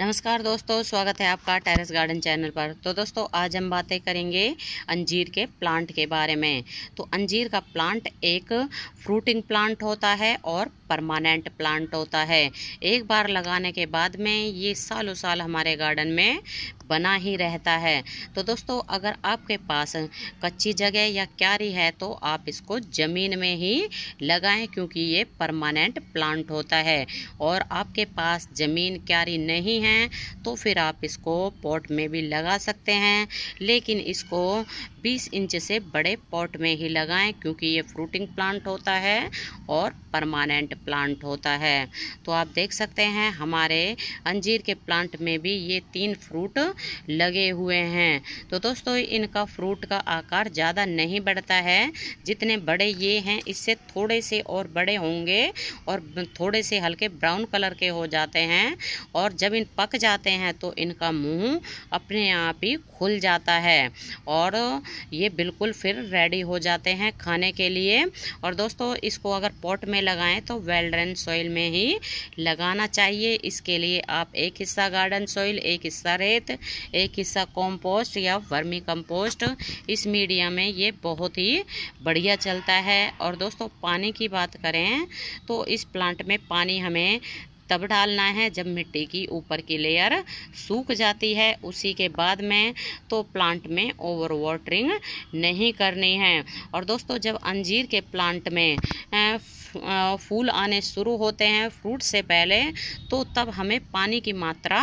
नमस्कार दोस्तों, स्वागत है आपका टेरेस गार्डन चैनल पर। तो दोस्तों आज हम बातें करेंगे अंजीर के प्लांट के बारे में। तो अंजीर का प्लांट एक फ्रूटिंग प्लांट होता है और परमानेंट प्लांट होता है। एक बार लगाने के बाद में ये सालों साल हमारे गार्डन में बना ही रहता है। तो दोस्तों अगर आपके पास कच्ची जगह या क्यारी है तो आप इसको ज़मीन में ही लगाएं, क्योंकि ये परमानेंट प्लांट होता है। और आपके पास ज़मीन क्यारी नहीं है तो फिर आप इसको पॉट में भी लगा सकते हैं, लेकिन इसको 20 इंच से बड़े पॉट में ही लगाएं, क्योंकि ये फ्रूटिंग प्लांट होता है और परमानेंट प्लांट होता है। तो आप देख सकते हैं हमारे अंजीर के प्लांट में भी ये 3 फ्रूट लगे हुए हैं। तो दोस्तों इनका फ्रूट का आकार ज़्यादा नहीं बढ़ता है, जितने बड़े ये हैं इससे थोड़े से और बड़े होंगे और थोड़े से हल्के ब्राउन कलर के हो जाते हैं। और जब इन पक जाते हैं तो इनका मुंह अपने आप ही खुल जाता है और ये बिल्कुल फिर रेडी हो जाते हैं खाने के लिए। और दोस्तों इसको अगर पॉट में लगाएं तो वेल ड्रेन सॉइल में ही लगाना चाहिए। इसके लिए आप एक हिस्सा गार्डन सॉइल, एक हिस्सा रेत, एक हिस्सा कॉम्पोस्ट या वर्मी कंपोस्ट, इस मीडिया में ये बहुत ही बढ़िया चलता है। और दोस्तों पानी की बात करें तो इस प्लांट में पानी हमें तब डालना है जब मिट्टी की ऊपर की लेयर सूख जाती है, उसी के बाद में। तो प्लांट में ओवर वाटरिंग नहीं करनी है। और दोस्तों जब अंजीर के प्लांट में फूल आने शुरू होते हैं फ्रूट से पहले, तो तब हमें पानी की मात्रा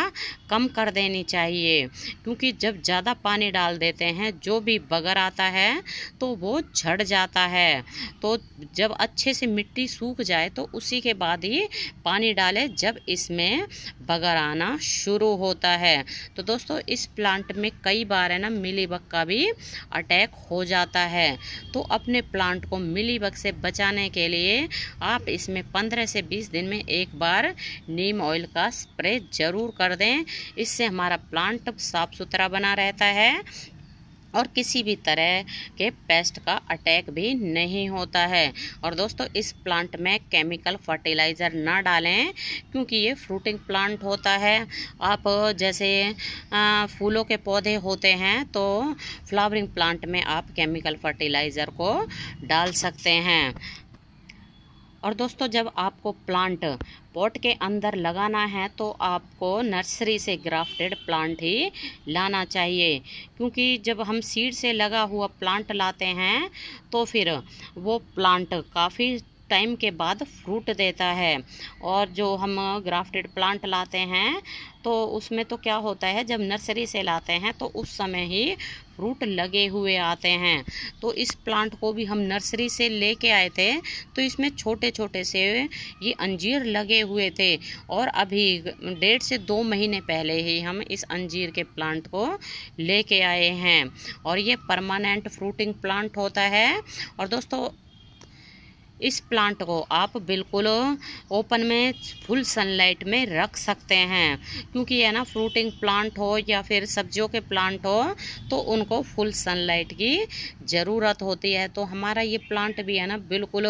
कम कर देनी चाहिए, क्योंकि जब ज़्यादा पानी डाल देते हैं जो भी बगर आता है तो वो झड़ जाता है। तो जब अच्छे से मिट्टी सूख जाए तो उसी के बाद ही पानी डालें जब इसमें बगर आना शुरू होता है। तो दोस्तों इस प्लांट में कई बार है ना मिलीबग का भी अटैक हो जाता है। तो अपने प्लांट को मिलीबग से बचाने के लिए आप इसमें 15 से 20 दिन में एक बार नीम ऑयल का स्प्रे जरूर कर दें। इससे हमारा प्लांट साफ सुथरा बना रहता है और किसी भी तरह के पेस्ट का अटैक भी नहीं होता है। और दोस्तों इस प्लांट में केमिकल फर्टिलाइज़र ना डालें, क्योंकि ये फ्रूटिंग प्लांट होता है। आप जैसे फूलों के पौधे होते हैं तो फ्लावरिंग प्लांट में आप केमिकल फर्टिलाइज़र को डाल सकते हैं। और दोस्तों जब आपको प्लांट पॉट के अंदर लगाना है तो आपको नर्सरी से ग्राफ्टेड प्लांट ही लाना चाहिए, क्योंकि जब हम सीड से लगा हुआ प्लांट लाते हैं तो फिर वो प्लांट काफ़ी टाइम के बाद फ्रूट देता है। और जो हम ग्राफ्टेड प्लांट लाते हैं तो उसमें तो क्या होता है, जब नर्सरी से लाते हैं तो उस समय ही फ्रूट लगे हुए आते हैं। तो इस प्लांट को भी हम नर्सरी से लेके आए थे तो इसमें छोटे छोटे से ये अंजीर लगे हुए थे। और अभी 1.5 से 2 महीने पहले ही हम इस अंजीर के प्लांट को लेके आए हैं और ये परमानेंट फ्रूटिंग प्लांट होता है। और दोस्तों इस प्लांट को आप बिल्कुल ओपन में फुल सनलाइट में रख सकते हैं, क्योंकि है ना फ्रूटिंग प्लांट हो या फिर सब्जियों के प्लांट हो तो उनको फुल सनलाइट की ज़रूरत होती है। तो हमारा ये प्लांट भी है ना बिल्कुल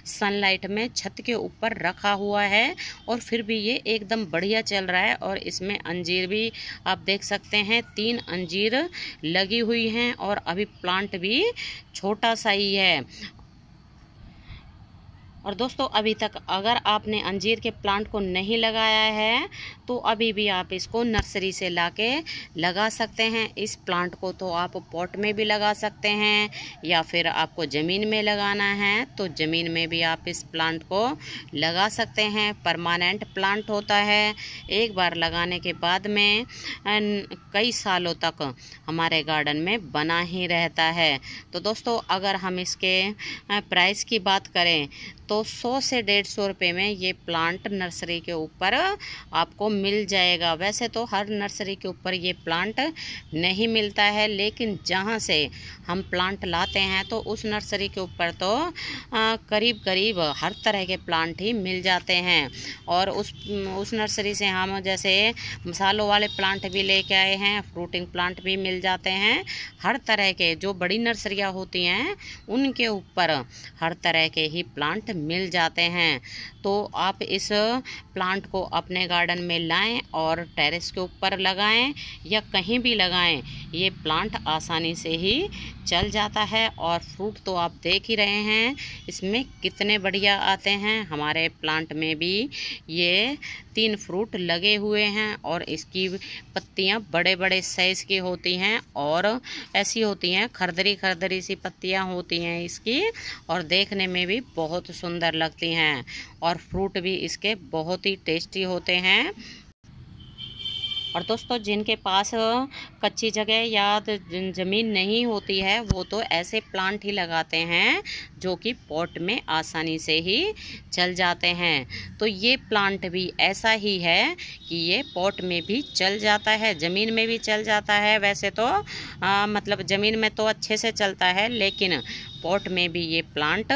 सनलाइट में छत के ऊपर रखा हुआ है और फिर भी ये एकदम बढ़िया चल रहा है। और इसमें अंजीर भी आप देख सकते हैं 3 अंजीर लगी हुई हैं और अभी प्लांट भी छोटा सा ही है। और दोस्तों अभी तक अगर आपने अंजीर के प्लांट को नहीं लगाया है तो अभी भी आप इसको नर्सरी से लाके लगा सकते हैं। इस प्लांट को तो आप पॉट में भी लगा सकते हैं या फिर आपको ज़मीन में लगाना है तो ज़मीन में भी आप इस प्लांट को लगा सकते हैं। परमानेंट प्लांट होता है, एक बार लगाने के बाद में कई सालों तक हमारे गार्डन में बना ही रहता है। तो दोस्तों अगर हम इसके प्राइस की बात करें तो 100 से 150 रुपये में ये प्लांट नर्सरी के ऊपर आपको मिल जाएगा। वैसे तो हर नर्सरी के ऊपर ये प्लांट नहीं मिलता है, लेकिन जहाँ से हम प्लांट लाते हैं तो उस नर्सरी के ऊपर तो करीब करीब हर तरह के प्लांट ही मिल जाते हैं। और उस नर्सरी से हम जैसे मसालों वाले प्लांट भी लेके आए हैं, फ्रूटिंग प्लांट भी मिल जाते हैं। हर तरह के जो बड़ी नर्सरियाँ होती हैं उनके ऊपर हर तरह के ही प्लांट मिल जाते हैं। तो आप इस प्लांट को अपने गार्डन में लाएं और टेरेस के ऊपर लगाएं या कहीं भी लगाएं, ये प्लांट आसानी से ही चल जाता है। और फ्रूट तो आप देख ही रहे हैं इसमें कितने बढ़िया आते हैं। हमारे प्लांट में भी ये 3 फ्रूट लगे हुए हैं और इसकी पत्तियां बड़े बड़े साइज की होती हैं और ऐसी होती हैं, खरदरी खरदरी सी पत्तियां होती हैं इसकी, और देखने में भी बहुत सुंदर लगती हैं और फ्रूट भी इसके बहुत ही टेस्टी होते हैं। और दोस्तों, जिनके पास कच्ची जगह या ज़मीन नहीं होती है वो तो ऐसे प्लांट ही लगाते हैं जो कि पॉट में आसानी से ही चल जाते हैं। तो ये प्लांट भी ऐसा ही है कि ये पॉट में भी चल जाता है, ज़मीन में भी चल जाता है। वैसे तो मतलब ज़मीन में तो अच्छे से चलता है, लेकिन पॉट में भी ये प्लांट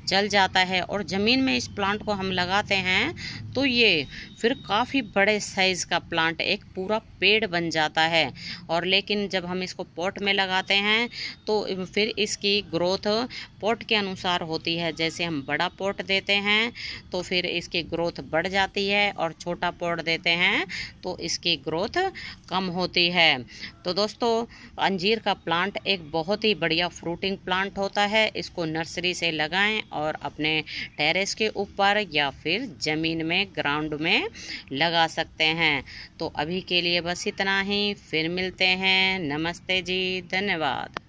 चल जाता है। और ज़मीन में इस प्लांट को हम लगाते हैं तो ये फिर काफ़ी बड़े साइज़ का प्लांट एक पूरा पेड़ बन जाता है। और लेकिन जब हम इसको पॉट में लगाते हैं तो फिर इसकी ग्रोथ पॉट के अनुसार होती है। जैसे हम बड़ा पॉट देते हैं तो फिर इसकी ग्रोथ बढ़ जाती है, और छोटा पॉट देते हैं तो इसकी ग्रोथ कम होती है। तो दोस्तों, अंजीर का प्लांट एक बहुत ही बढ़िया फ्रूटिंग प्लांट होता है। इसको नर्सरी से लगाएं और अपने टेरेस के ऊपर या फिर ज़मीन में ग्राउंड में लगा सकते हैं। तो अभी के लिए बस इतना ही, फिर मिलते हैं। नमस्ते जी, धन्यवाद।